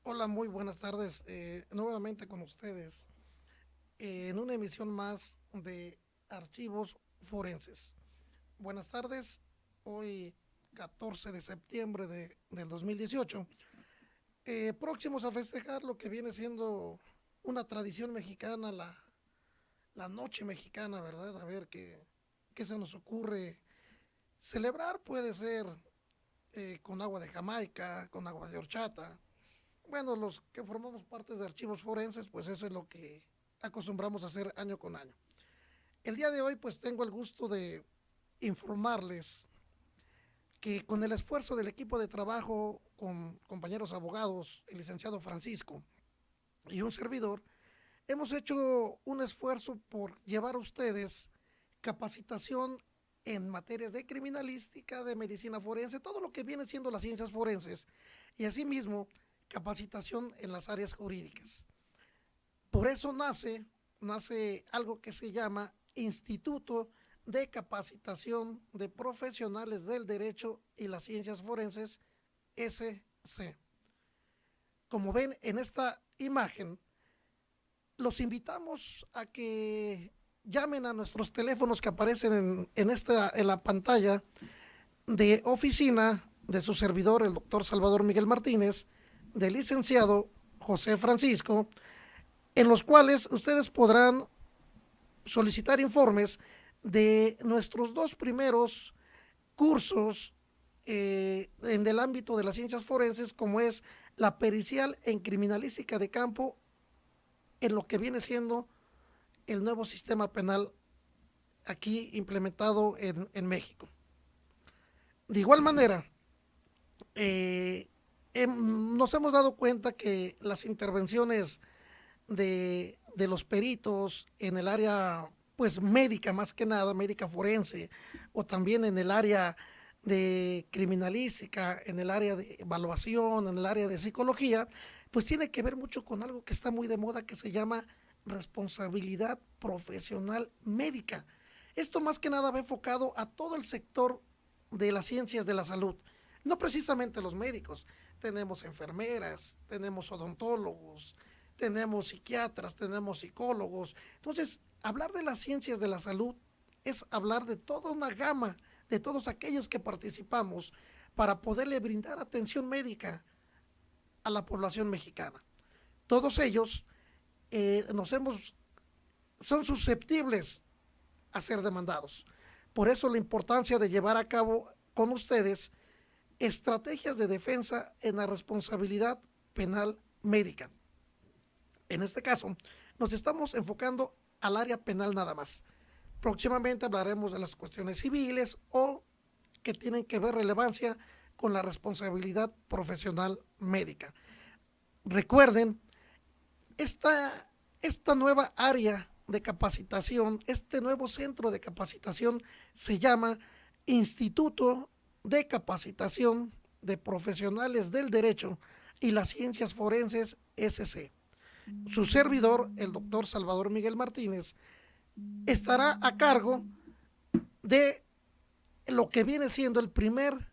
Hola, muy buenas tardes. Nuevamente con ustedes en una emisión más de Archivos Forenses. Buenas tardes. Hoy 14 de septiembre del 2018, próximos a festejar lo que viene siendo una tradición mexicana, la noche mexicana, ¿verdad? A ver qué se nos ocurre celebrar. Puede ser con agua de Jamaica, con agua de horchata. Bueno, los que formamos parte de archivos forenses, pues eso es lo que acostumbramos a hacer año con año. El día de hoy, pues tengo el gusto de informarles que con el esfuerzo del equipo de trabajo, con compañeros abogados, el licenciado Francisco y un servidor, hemos hecho un esfuerzo por llevar a ustedes capacitación en materias de criminalística, de medicina forense, todo lo que viene siendo las ciencias forenses, y asimismo capacitación en las áreas jurídicas. Por eso nace algo que se llama Instituto de Capacitación de Profesionales del Derecho y las Ciencias Forenses, SC. Como ven en esta imagen, los invitamos a que llamen a nuestros teléfonos que aparecen en la pantalla de oficina de su servidor, el doctor Salvador Miguel Martínez, del licenciado José Francisco, en los cuales ustedes podrán solicitar informes de nuestros dos primeros cursos en el ámbito de las ciencias forenses, como es la pericial en criminalística de campo, en lo que viene siendo el nuevo sistema penal aquí implementado en México. De igual manera, nos hemos dado cuenta que las intervenciones de los peritos en el área pues médica, más que nada médica forense, o también en el área de criminalística, en el área de evaluación, en el área de psicología, pues tiene que ver mucho con algo que está muy de moda, que se llama responsabilidad profesional médica. Esto más que nada va enfocado a todo el sector de las ciencias de la salud, no precisamente los médicos. Tenemos enfermeras, tenemos odontólogos, tenemos psiquiatras, tenemos psicólogos. Entonces, hablar de las ciencias de la salud es hablar de toda una gama de todos aquellos que participamos para poderle brindar atención médica a la población mexicana. Todos ellos nos hemos, son susceptibles a ser demandados. Por eso la importancia de llevar a cabo con ustedes estrategias de defensa en la responsabilidad penal médica. En este caso, nos estamos enfocando al área penal nada más. Próximamente hablaremos de las cuestiones civiles o que tienen que ver relevancia con la responsabilidad profesional médica. Recuerden, esta nueva área de capacitación, este nuevo centro de capacitación se llama Instituto de Capacitación de Profesionales del Derecho y las Ciencias Forenses, SC. Su servidor, el doctor Salvador Miguel Martínez, estará a cargo de lo que viene siendo el primer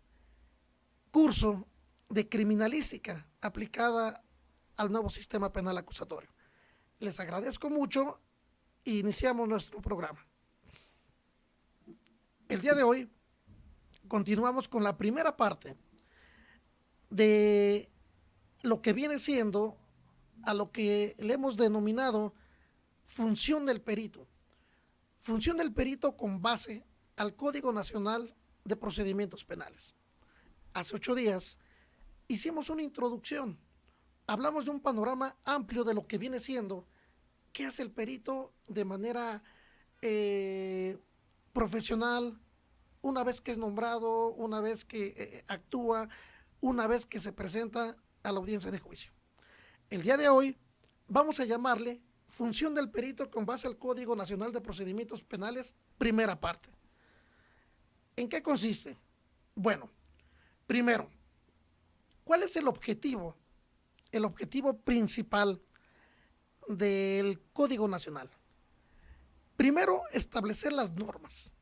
curso de criminalística aplicada al nuevo sistema penal acusatorio. Les agradezco mucho e iniciamos nuestro programa. El día de hoy continuamos con la primera parte de lo que viene siendo a lo que le hemos denominado función del perito. Función del perito con base al Código Nacional de Procedimientos Penales. Hace 8 días hicimos una introducción, hablamos de un panorama amplio de lo que viene siendo, qué hace el perito de manera eh, profesional, una vez que es nombrado, una vez que actúa, una vez que se presenta a la audiencia de juicio. El día de hoy vamos a llamarle función del perito con base al Código Nacional de Procedimientos Penales, primera parte. ¿En qué consiste? Bueno, primero, ¿cuál es el objetivo? El objetivo principal del Código Nacional. Primero, establecer las normas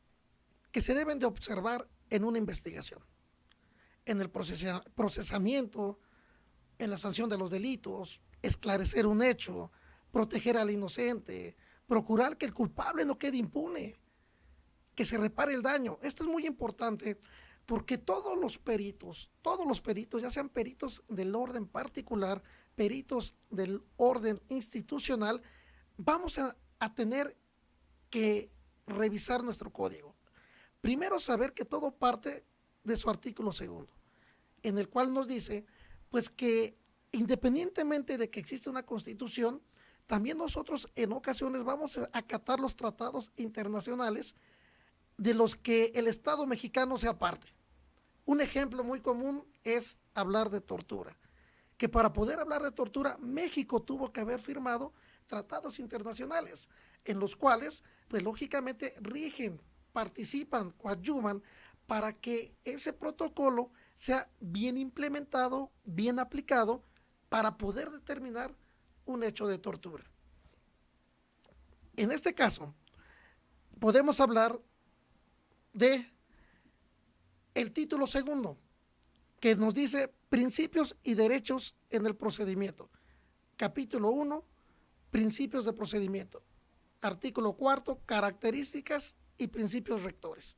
que se deben de observar en una investigación, en el procesamiento, en la sanción de los delitos, esclarecer un hecho, proteger al inocente, procurar que el culpable no quede impune, que se repare el daño. Esto es muy importante porque todos los peritos, ya sean peritos del orden particular, peritos del orden institucional, vamos a tener que revisar nuestro código. Primero, saber que todo parte de su artículo segundo, en el cual nos dice pues que independientemente de que existe una constitución, también nosotros en ocasiones vamos a acatar los tratados internacionales de los que el Estado mexicano sea parte. Un ejemplo muy común es hablar de tortura, que para poder hablar de tortura, México tuvo que haber firmado tratados internacionales, en los cuales, pues lógicamente, rigen, participan, coadyuvan para que ese protocolo sea bien implementado, bien aplicado, para poder determinar un hecho de tortura. En este caso, podemos hablar de el título segundo, que nos dice principios y derechos en el procedimiento. Capítulo 1, principios de procedimiento. Artículo 4, características y principios rectores.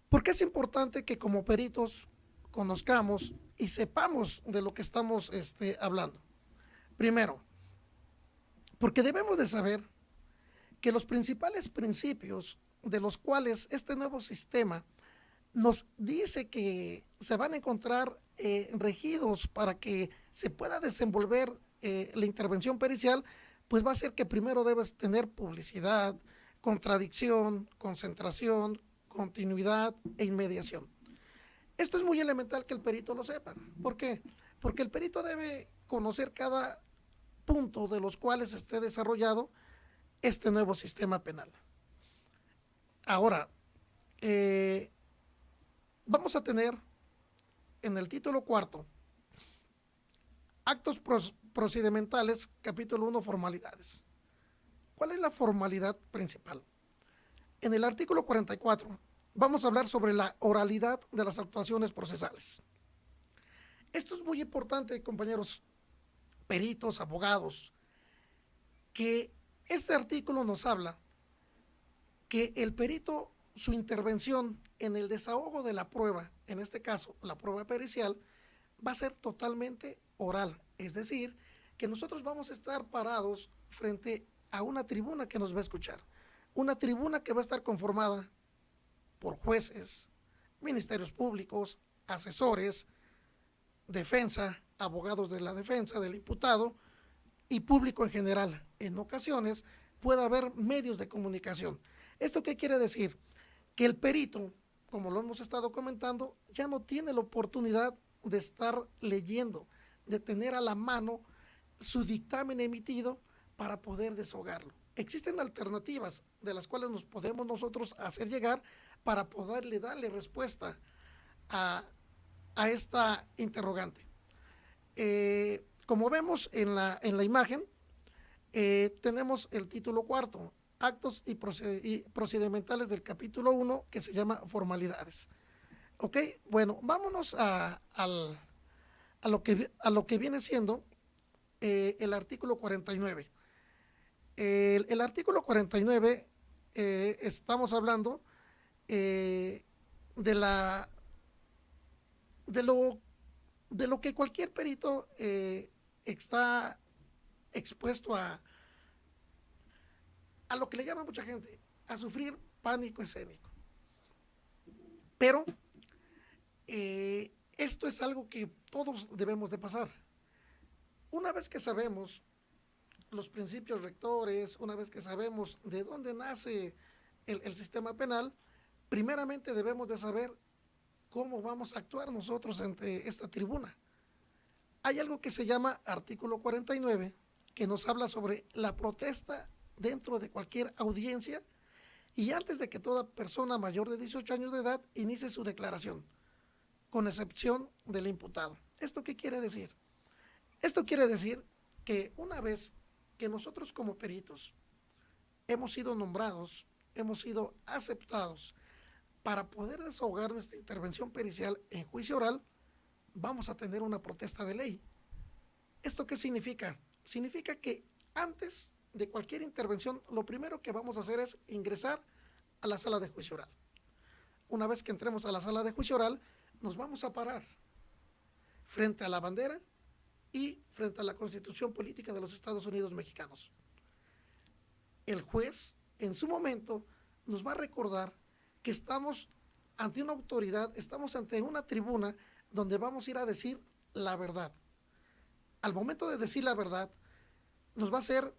¿Por qué es importante que como peritos conozcamos y sepamos de lo que estamos hablando? Primero, porque debemos de saber que los principales principios de los cuales este nuevo sistema nos dice que se van a encontrar regidos para que se pueda desenvolver la intervención pericial, pues va a ser que primero debes tener publicidad, contradicción, concentración, continuidad e inmediación. Esto es muy elemental que el perito lo sepa. ¿Por qué? Porque el perito debe conocer cada punto de los cuales esté desarrollado este nuevo sistema penal. Ahora, vamos a tener en el título cuarto, actos procedimentales, capítulo 1, formalidades. ¿Cuál es la formalidad principal? En el artículo 44 vamos a hablar sobre la oralidad de las actuaciones procesales. Esto es muy importante, compañeros peritos, abogados, que este artículo nos habla que el perito, su intervención en el desahogo de la prueba, en este caso la prueba pericial, va a ser totalmente oral, es decir, que nosotros vamos a estar parados frente a una tribuna que nos va a escuchar, una tribuna que va a estar conformada por jueces, ministerios públicos, asesores, defensa, abogados de la defensa del imputado y público en general. En ocasiones puede haber medios de comunicación. ¿Esto qué quiere decir? Que el perito, como lo hemos estado comentando, ya no tiene la oportunidad de estar leyendo, de tener a la mano su dictamen emitido para poder desahogarlo. Existen alternativas de las cuales nos podemos nosotros hacer llegar para poderle darle respuesta a esta interrogante. Como vemos en la imagen, tenemos el título cuarto, actos y procedimentales del capítulo 1, que se llama formalidades. Ok, bueno, vámonos a lo que viene siendo el artículo 49. El artículo 49, estamos hablando de la de lo que cualquier perito está expuesto a lo que le llama mucha gente, a sufrir pánico escénico. Pero esto es algo que todos debemos de pasar. Una vez que sabemos los principios rectores, una vez que sabemos de dónde nace el sistema penal, primeramente debemos de saber cómo vamos a actuar nosotros ante esta tribuna. Hay algo que se llama artículo 49, que nos habla sobre la protesta dentro de cualquier audiencia y antes de que toda persona mayor de 18 años de edad inicie su declaración, con excepción del imputado. ¿Esto qué quiere decir? Esto quiere decir que una vez que nosotros como peritos hemos sido nombrados, hemos sido aceptados para poder desahogar nuestra intervención pericial en juicio oral, vamos a tener una protesta de ley. ¿Esto qué significa? Significa que antes de cualquier intervención, lo primero que vamos a hacer es ingresar a la sala de juicio oral. Una vez que entremos a la sala de juicio oral, nos vamos a parar frente a la bandera y frente a la Constitución Política de los Estados Unidos Mexicanos. El juez, en su momento, nos va a recordar que estamos ante una autoridad, estamos ante una tribuna donde vamos a ir a decir la verdad. Al momento de decir la verdad, nos va a hacer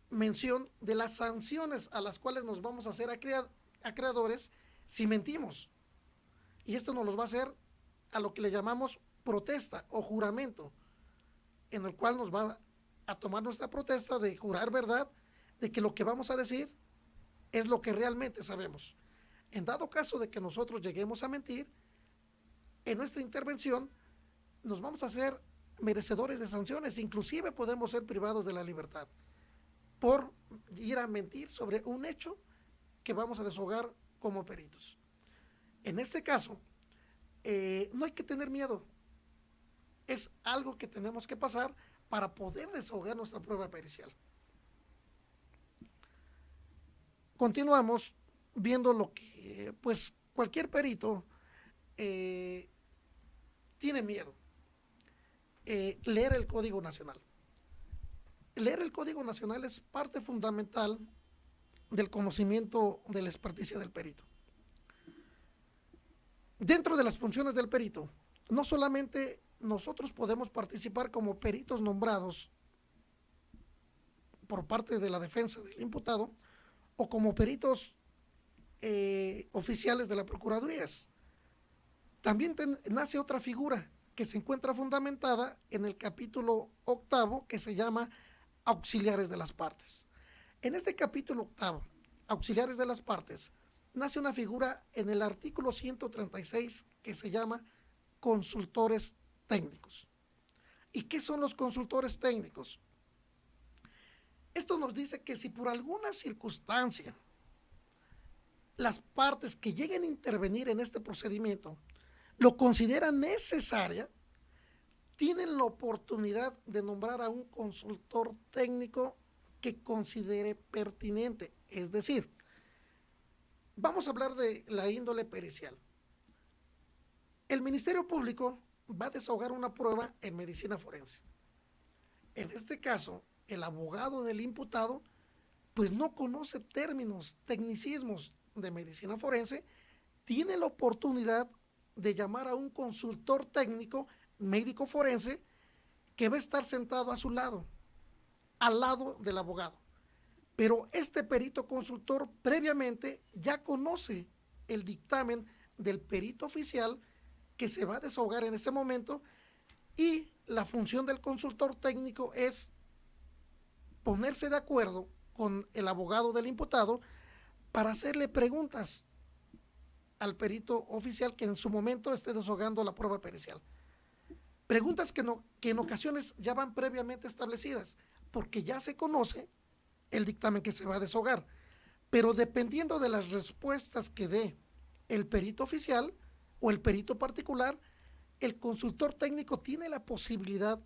mención de las sanciones a las cuales nos vamos a hacer acreedores si mentimos. Y esto nos los va a hacer a lo que le llamamos protesta o juramento, en el cual nos va a tomar nuestra protesta de jurar verdad, de que lo que vamos a decir es lo que realmente sabemos. En dado caso de que nosotros lleguemos a mentir, en nuestra intervención nos vamos a hacer merecedores de sanciones, inclusive podemos ser privados de la libertad por ir a mentir sobre un hecho que vamos a desahogar como peritos. En este caso, no hay que tener miedo, es algo que tenemos que pasar para poder desahogar nuestra prueba pericial. Continuamos viendo lo que, pues, cualquier perito tiene miedo. Leer el Código Nacional. Leer el Código Nacional es parte fundamental del conocimiento de la experticia del perito. Dentro de las funciones del perito, no solamente nosotros podemos participar como peritos nombrados por parte de la defensa del imputado o como peritos oficiales de la Procuraduría. También nace otra figura que se encuentra fundamentada en el capítulo 8, que se llama auxiliares de las partes. En este capítulo 8, auxiliares de las partes, nace una figura en el artículo 136 que se llama consultores técnicos. ¿Y qué son los consultores técnicos? Esto nos dice que si por alguna circunstancia las partes que lleguen a intervenir en este procedimiento lo consideran necesaria, tienen la oportunidad de nombrar a un consultor técnico que considere pertinente. Es decir, vamos a hablar de la índole pericial. El Ministerio Público va a desahogar una prueba en medicina forense. En este caso, el abogado del imputado pues no conoce términos, tecnicismos de medicina forense, tiene la oportunidad de llamar a un consultor técnico médico forense que va a estar sentado a su lado, al lado del abogado. Pero este perito consultor previamente ya conoce el dictamen del perito oficial que se va a desahogar en ese momento y la función del consultor técnico es ponerse de acuerdo con el abogado del imputado para hacerle preguntas al perito oficial que en su momento esté desahogando la prueba pericial. Preguntas que en ocasiones ya van previamente establecidas, porque ya se conoce el dictamen que se va a desahogar. Pero dependiendo de las respuestas que dé el perito oficial o el perito particular, el consultor técnico tiene la posibilidad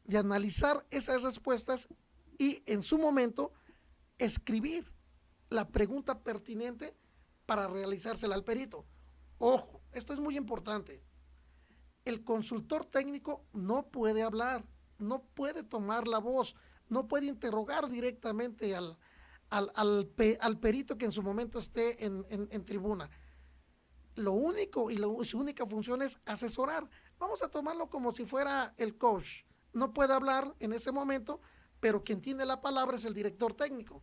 de analizar esas respuestas y en su momento escribir la pregunta pertinente para realizársela al perito. Ojo, esto es muy importante. El consultor técnico no puede hablar, no puede tomar la voz, no puede interrogar directamente al perito que en su momento esté en tribuna. Lo único y su única función es asesorar. Vamos a tomarlo como si fuera el coach no puede hablar en ese momento, pero quien tiene la palabra es el director técnico.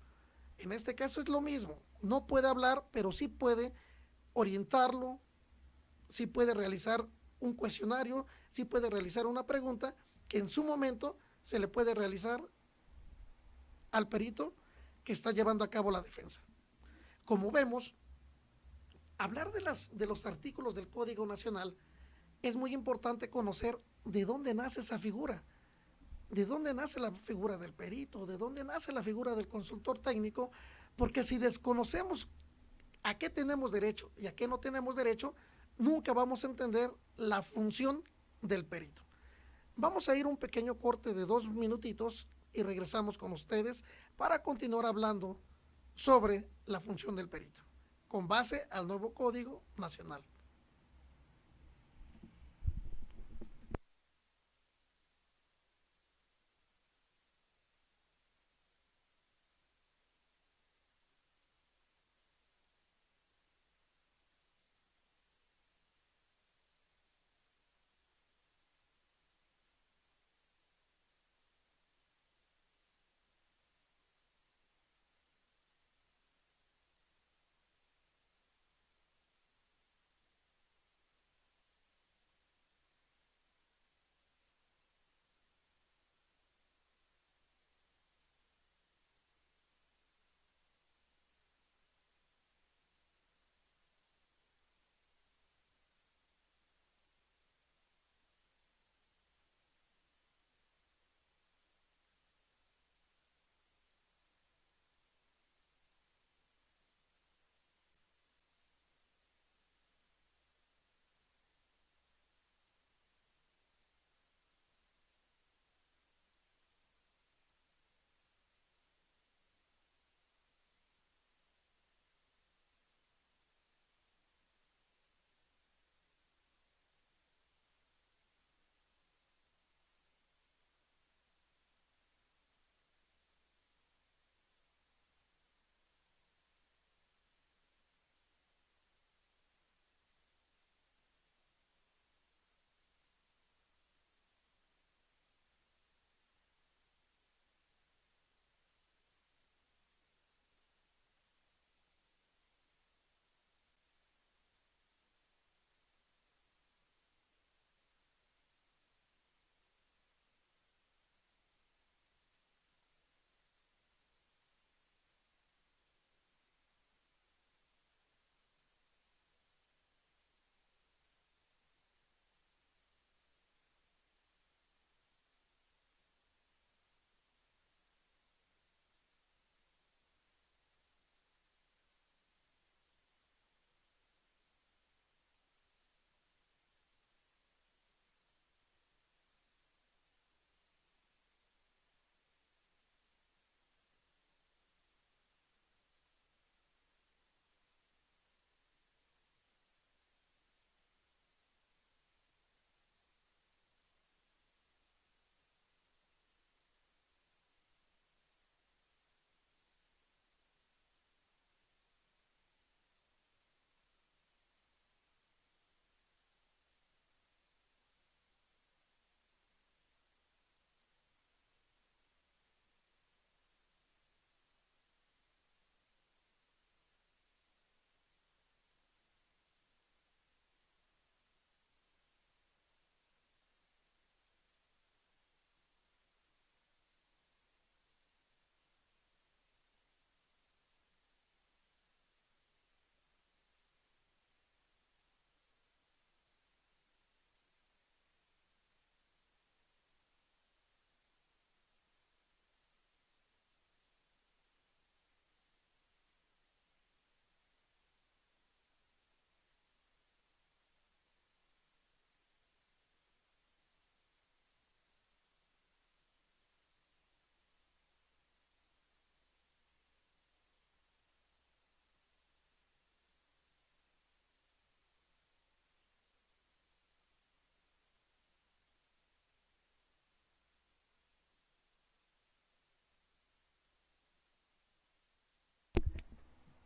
En este caso es lo mismo, no puede hablar, pero sí puede orientarlo, sí puede realizar un cuestionario, sí puede realizar una pregunta que en su momento se le puede realizar al perito que está llevando a cabo la defensa. Como vemos, hablar de los artículos del Código Nacional es muy importante conocer de dónde nace esa figura, de dónde nace la figura del perito, de dónde nace la figura del consultor técnico, porque si desconocemos a qué tenemos derecho y a qué no tenemos derecho, nunca vamos a entender la función del perito. Vamos a ir un pequeño corte de 2 minutitos y regresamos con ustedes para continuar hablando sobre la función del perito, con base al nuevo Código Nacional.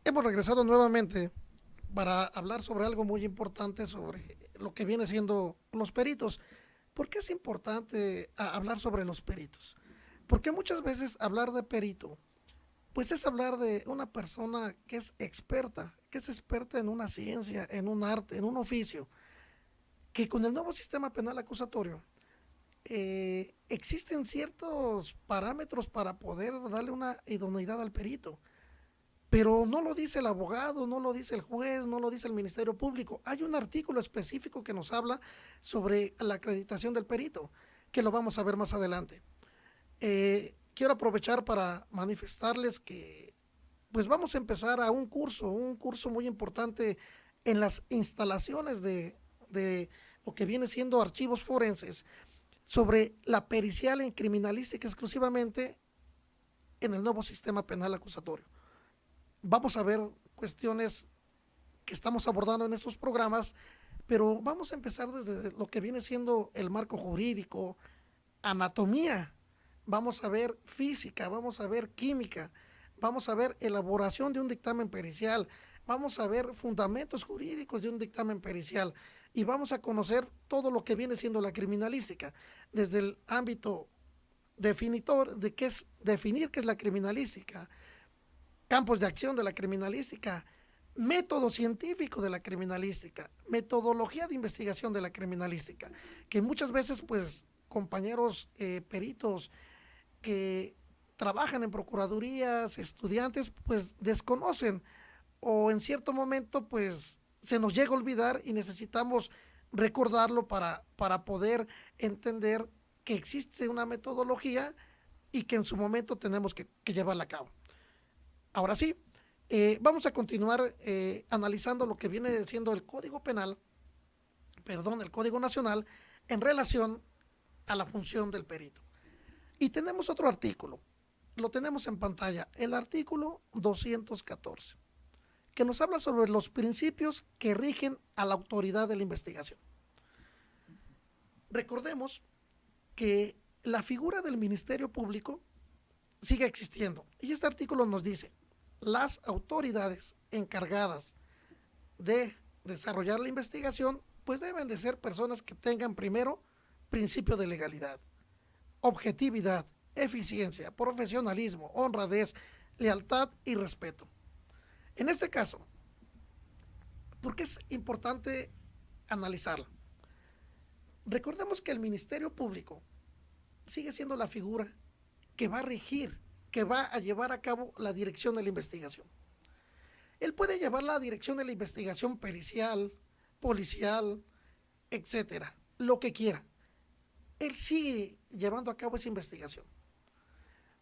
Hemos regresado nuevamente para hablar sobre algo muy importante, sobre lo que viene siendo los peritos. ¿Por qué es importante hablar sobre los peritos? Porque muchas veces hablar de perito, pues es hablar de una persona que es experta en una ciencia, en un arte, en un oficio, que con el nuevo sistema penal acusatorio existen ciertos parámetros para poder darle una idoneidad al perito. Pero no lo dice el abogado, no lo dice el juez, no lo dice el Ministerio Público. Hay un artículo específico que nos habla sobre la acreditación del perito, que lo vamos a ver más adelante. Quiero aprovechar para manifestarles que pues vamos a empezar a un curso muy importante en las instalaciones de lo que viene siendo archivos forenses sobre la pericial en criminalística exclusivamente en el nuevo sistema penal acusatorio. Vamos a ver cuestiones que estamos abordando en estos programas, pero vamos a empezar desde lo que viene siendo el marco jurídico, anatomía, vamos a ver física, vamos a ver química, vamos a ver elaboración de un dictamen pericial, vamos a ver fundamentos jurídicos de un dictamen pericial y vamos a conocer todo lo que viene siendo la criminalística, desde el ámbito definitor de qué es definir qué es la criminalística, campos de acción de la criminalística, método científico de la criminalística, metodología de investigación de la criminalística, que muchas veces pues compañeros peritos que trabajan en procuradurías, estudiantes, pues desconocen o en cierto momento pues se nos llega a olvidar y necesitamos recordarlo para poder entender que existe una metodología y que en su momento tenemos que llevarla a cabo. Ahora sí, vamos a continuar analizando lo que viene siendo el Código Penal, perdón, el Código Nacional, en relación a la función del perito. Y tenemos otro artículo, lo tenemos en pantalla, el artículo 214, que nos habla sobre los principios que rigen a la autoridad de la investigación. Recordemos que la figura del Ministerio Público sigue existiendo. Y este artículo nos dice, las autoridades encargadas de desarrollar la investigación, pues deben de ser personas que tengan primero principio de legalidad, objetividad, eficiencia, profesionalismo, honradez, lealtad y respeto. En este caso, ¿por qué es importante analizarlo? Recordemos que el Ministerio Público sigue siendo la figura que va a regir, que va a llevar a cabo la dirección de la investigación. Él puede llevar la dirección de la investigación pericial, policial, etcétera, lo que quiera. Él sigue llevando a cabo esa investigación.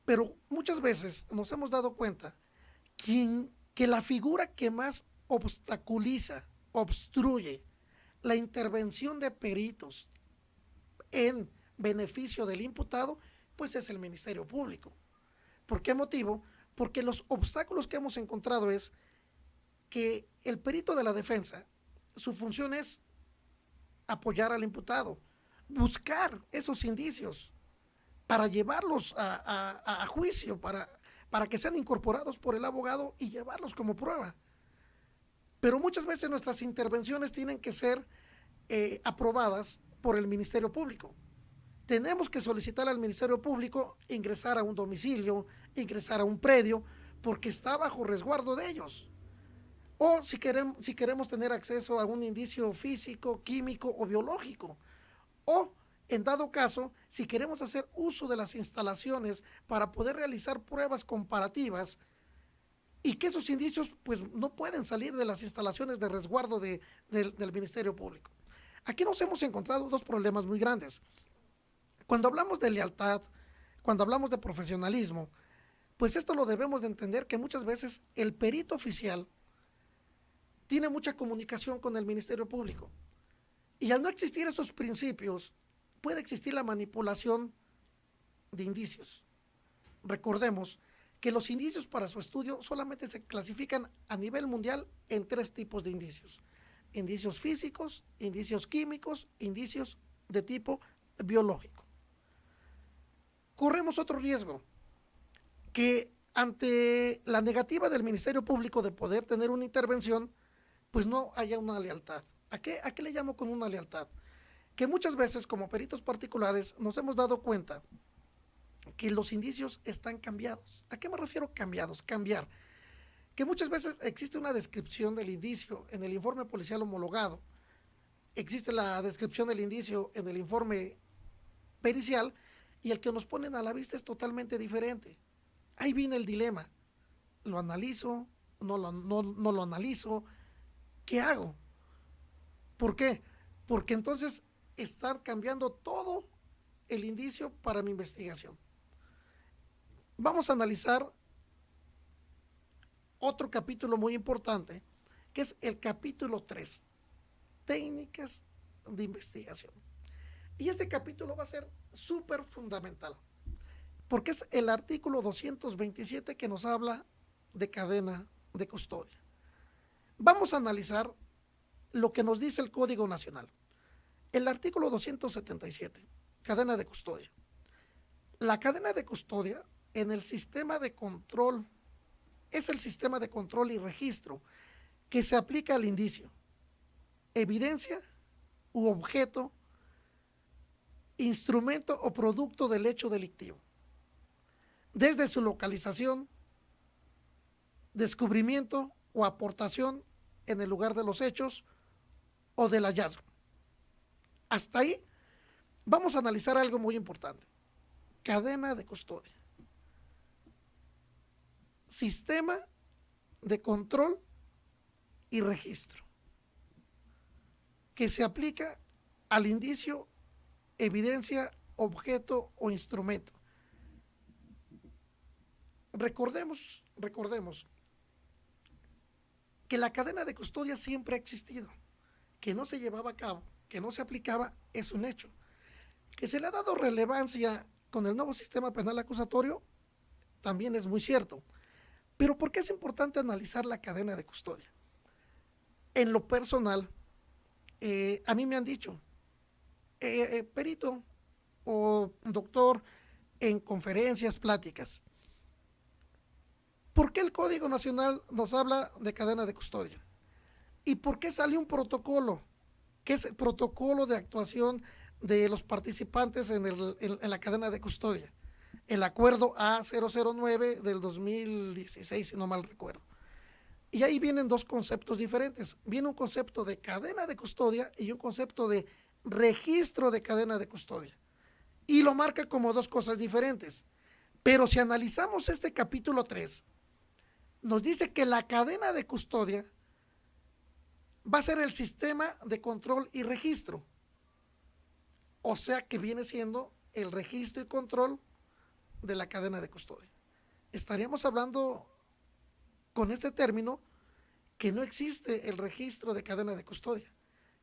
Pero muchas veces nos hemos dado cuenta que la figura que más obstaculiza, obstruye la intervención de peritos en beneficio del imputado, pues es el Ministerio Público. ¿Por qué motivo? Porque los obstáculos que hemos encontrado es que el perito de la defensa, su función es apoyar al imputado, buscar esos indicios para llevarlos a juicio, para que sean incorporados por el abogado y llevarlos como prueba. Pero muchas veces nuestras intervenciones tienen que ser aprobadas por el Ministerio Público. Tenemos que solicitar al Ministerio Público ingresar a un domicilio, ingresar a un predio, porque está bajo resguardo de ellos. O si queremos tener acceso a un indicio físico, químico o biológico. O, en dado caso, si queremos hacer uso de las instalaciones para poder realizar pruebas comparativas y que esos indicios pues, no pueden salir de las instalaciones de resguardo del Ministerio Público. Aquí nos hemos encontrado dos problemas muy grandes. Cuando hablamos de lealtad, cuando hablamos de profesionalismo, pues esto lo debemos de entender que muchas veces el perito oficial tiene mucha comunicación con el Ministerio Público. Y al no existir esos principios, puede existir la manipulación de indicios. Recordemos que los indicios para su estudio solamente se clasifican a nivel mundial en 3 tipos de indicios. Indicios físicos, indicios químicos, indicios de tipo biológico. Corremos otro riesgo, que ante la negativa del Ministerio Público de poder tener una intervención, pues no haya una lealtad. ¿A qué le llamo con una lealtad? que muchas veces como peritos particulares nos hemos dado cuenta que los indicios están cambiados. ¿A qué me refiero cambiados? Cambiar. Que muchas veces existe una descripción del indicio en el informe policial homologado, existe la descripción del indicio en el informe pericial y el que nos ponen a la vista es totalmente diferente. Ahí viene el dilema. ¿Lo analizo? ¿No lo analizo? ¿Qué hago? ¿Por qué? Porque entonces están cambiando todo el indicio para mi investigación. Vamos a analizar otro capítulo muy importante, que es el capítulo 3, técnicas de investigación. Y este capítulo va a ser súper fundamental, porque es el artículo 227 que nos habla de cadena de custodia. Vamos a analizar lo que nos dice el Código Nacional. El artículo 277, cadena de custodia. La cadena de custodia en el sistema de control es el sistema de control y registro que se aplica al indicio, evidencia u objeto, instrumento o producto del hecho delictivo, desde su localización, descubrimiento o aportación en el lugar de los hechos o del hallazgo. Hasta ahí vamos a analizar algo muy importante. Cadena de custodia. Sistema de control y registro que se aplica al indicio, evidencia, objeto o instrumento. Recordemos que la cadena de custodia siempre ha existido, que no se llevaba a cabo, que no se aplicaba, es un hecho. Que se le ha dado relevancia con el nuevo sistema penal acusatorio, también es muy cierto. Pero ¿por qué es importante analizar la cadena de custodia? En lo personal, a mí me han dicho, perito o doctor, en conferencias, pláticas, ¿por qué el Código Nacional nos habla de cadena de custodia? ¿Y por qué salió un protocolo? ¿Qué es el protocolo de actuación de los participantes en la cadena de custodia? El acuerdo A009 del 2016, si no mal recuerdo. Y ahí vienen dos conceptos diferentes. Viene un concepto de cadena de custodia y un concepto de registro de cadena de custodia. Y lo marca como dos cosas diferentes. Pero si analizamos este capítulo 3, nos dice que la cadena de custodia va a ser el sistema de control y registro. O sea que viene siendo el registro y control de la cadena de custodia. Estaríamos hablando con este término que no existe el registro de cadena de custodia,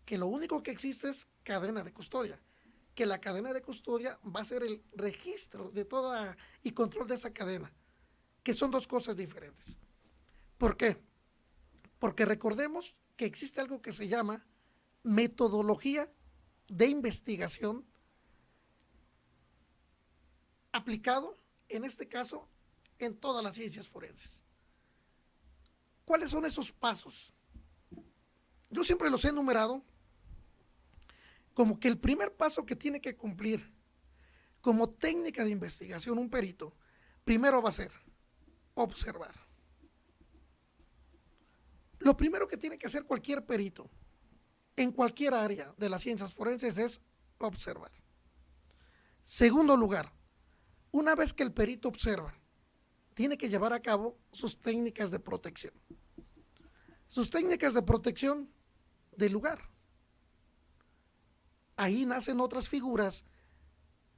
que lo único que existe es cadena de custodia, que la cadena de custodia va a ser el registro de toda y control de esa cadena, que son dos cosas diferentes. ¿Por qué? Porque recordemos que existe algo que se llama metodología de investigación aplicado, en este caso, en todas las ciencias forenses. ¿Cuáles son esos pasos? Yo siempre los he enumerado como que el primer paso que tiene que cumplir como técnica de investigación un perito, primero va a ser observar. Lo primero que tiene que hacer cualquier perito en cualquier área de las ciencias forenses es observar. Segundo lugar, una vez que el perito observa, tiene que llevar a cabo sus técnicas de protección. Sus técnicas de protección del lugar. Ahí nacen otras figuras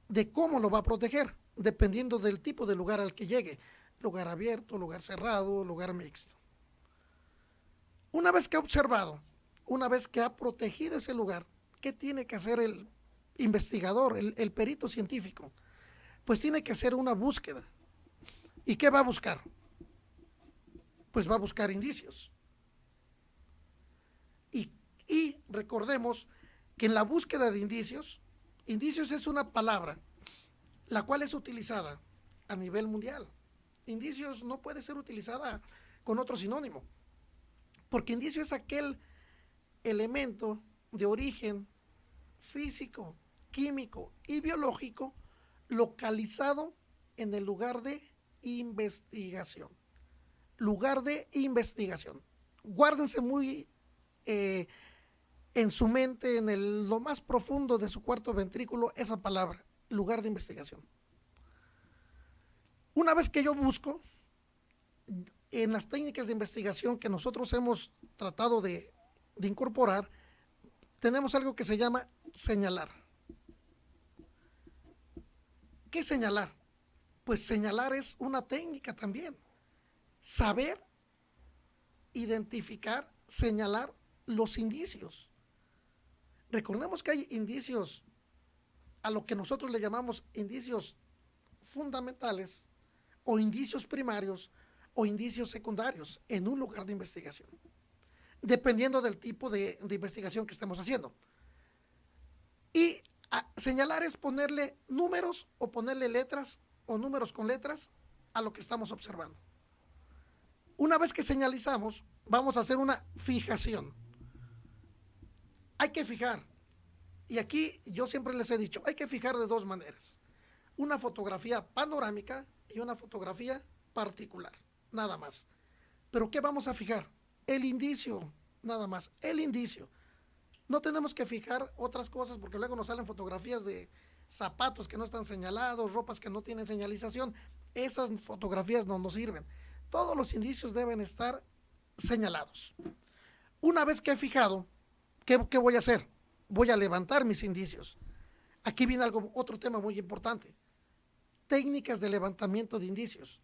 de cómo lo va a proteger, dependiendo del tipo de lugar al que llegue. Lugar abierto, lugar cerrado, lugar mixto. Una vez que ha observado, una vez que ha protegido ese lugar, ¿qué tiene que hacer el investigador, el perito científico? Pues tiene que hacer una búsqueda. ¿Y qué va a buscar? Pues va a buscar indicios. Y recordemos que en la búsqueda de indicios, indicios es una palabra la cual es utilizada a nivel mundial. Indicios no puede ser utilizada con otro sinónimo, porque indicio es aquel elemento de origen físico, químico y biológico localizado en el lugar de investigación. Lugar de investigación. Guárdense muy en su mente, lo más profundo de su cuarto ventrículo, esa palabra, lugar de investigación. Una vez que yo busco, en las técnicas de investigación que nosotros hemos tratado de incorporar, tenemos algo que se llama señalar. ¿Qué es señalar? Pues señalar es una técnica también. Saber, identificar, señalar los indicios. Recordemos que hay indicios, a lo que nosotros le llamamos indicios fundamentales, o indicios primarios, o indicios secundarios en un lugar de investigación, dependiendo del tipo de investigación que estemos haciendo. Y señalar es ponerle números o ponerle letras o números con letras a lo que estamos observando. Una vez que señalizamos, vamos a hacer una fijación. Hay que fijar, y aquí yo siempre les he dicho, hay que fijar de dos maneras: una fotografía panorámica y una fotografía particular, nada más. Pero ¿qué vamos a fijar? El indicio, nada más, el indicio. No tenemos que fijar otras cosas, porque luego nos salen fotografías de zapatos que no están señalados, ropas que no tienen señalización. Esas fotografías no nos sirven. Todos los indicios deben estar señalados. Una vez que he fijado, ¿qué voy a hacer? Voy a levantar mis indicios. Aquí viene otro tema muy importante: técnicas de levantamiento de indicios.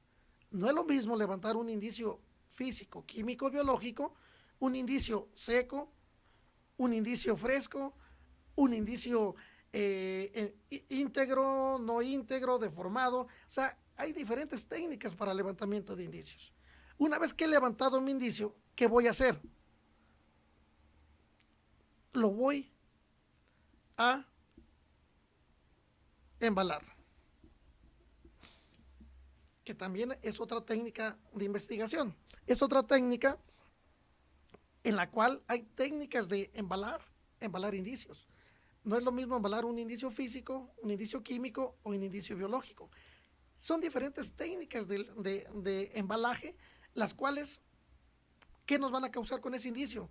No es lo mismo levantar un indicio físico, químico, biológico, un indicio seco, un indicio fresco, un indicio íntegro, no íntegro, deformado. O sea, hay diferentes técnicas para levantamiento de indicios. Una vez que he levantado mi indicio, ¿qué voy a hacer? Lo voy a embalar, que también es otra técnica de investigación. Es otra técnica en la cual hay técnicas de embalar indicios. No es lo mismo embalar un indicio físico, un indicio químico o un indicio biológico. Son diferentes técnicas de embalaje, las cuales, ¿qué nos van a causar con ese indicio?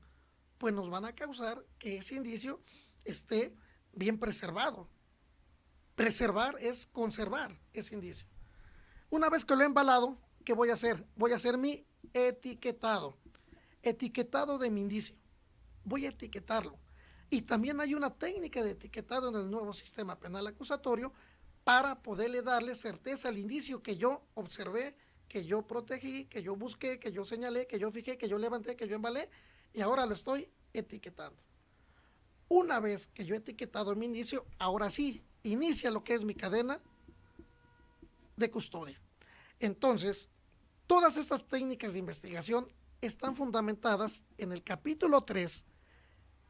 Pues nos van a causar que ese indicio esté bien preservado. Preservar es conservar ese indicio. Una vez que lo he embalado, ¿qué voy a hacer? Voy a hacer mi etiquetado. Etiquetado de mi indicio. Voy a etiquetarlo. Y también hay una técnica de etiquetado en el nuevo sistema penal acusatorio para poderle darle certeza al indicio que yo observé, que yo protegí, que yo busqué, que yo señalé, que yo fijé, que yo levanté, que yo embalé, y ahora lo estoy etiquetando. Una vez que yo he etiquetado mi indicio, ahora sí, inicia lo que es mi cadena de custodia. Entonces, todas estas técnicas de investigación están fundamentadas en el capítulo 3,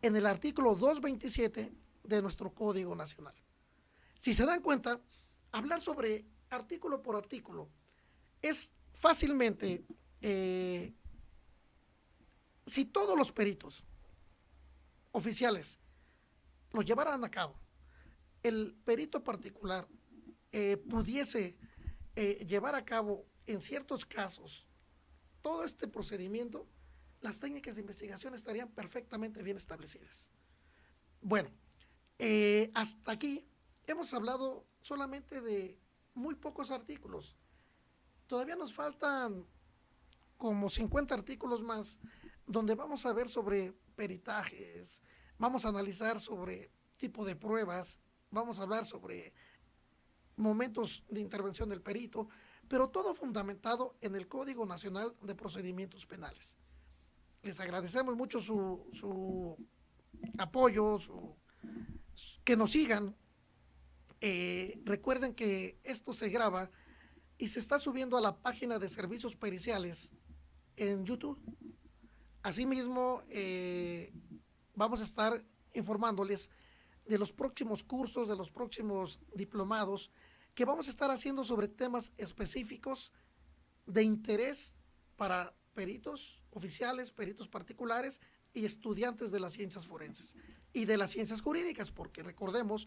en el artículo 227 de nuestro Código Nacional. Si se dan cuenta, hablar sobre artículo por artículo es fácilmente, si todos los peritos oficiales lo llevaran a cabo, el perito particular pudiese llevar a cabo en ciertos casos todo este procedimiento, las técnicas de investigación estarían perfectamente bien establecidas. Bueno, hasta aquí hemos hablado solamente de muy pocos artículos. Todavía nos faltan como 50 artículos más, donde vamos a ver sobre peritajes, vamos a analizar sobre tipo de pruebas, vamos a hablar sobre momentos de intervención del perito, pero todo fundamentado en el Código Nacional de Procedimientos Penales. Les agradecemos mucho su apoyo, que nos sigan. Recuerden que esto se graba y se está subiendo a la página de servicios periciales en YouTube. Asimismo, vamos a estar informándoles de los próximos cursos, de los próximos diplomados que vamos a estar haciendo sobre temas específicos de interés para peritos oficiales, peritos particulares y estudiantes de las ciencias forenses. y de las ciencias jurídicas, porque recordemos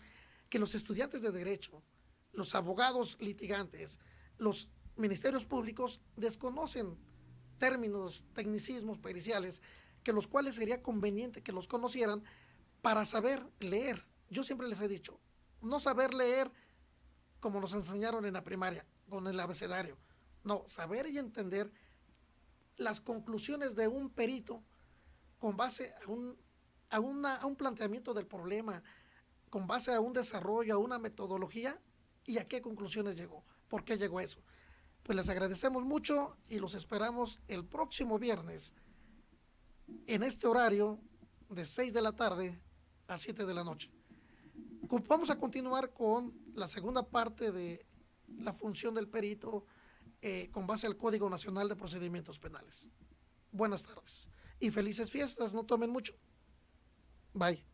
que los estudiantes de derecho, los abogados litigantes, los ministerios públicos desconocen términos, tecnicismos periciales, que los cuales sería conveniente que los conocieran para saber leer. Yo siempre les he dicho, no saber leer como nos enseñaron en la primaria, con el abecedario. No, saber y entender las conclusiones de un perito con base a un planteamiento del problema, con base a un desarrollo, a una metodología y a qué conclusiones llegó, por qué llegó a eso. Pues les agradecemos mucho y los esperamos el próximo viernes en este horario de 6 de la tarde a 7 de la noche. Vamos a continuar con la segunda parte de la función del perito con base al Código Nacional de Procedimientos Penales. Buenas tardes y felices fiestas, no tomen mucho. Bye.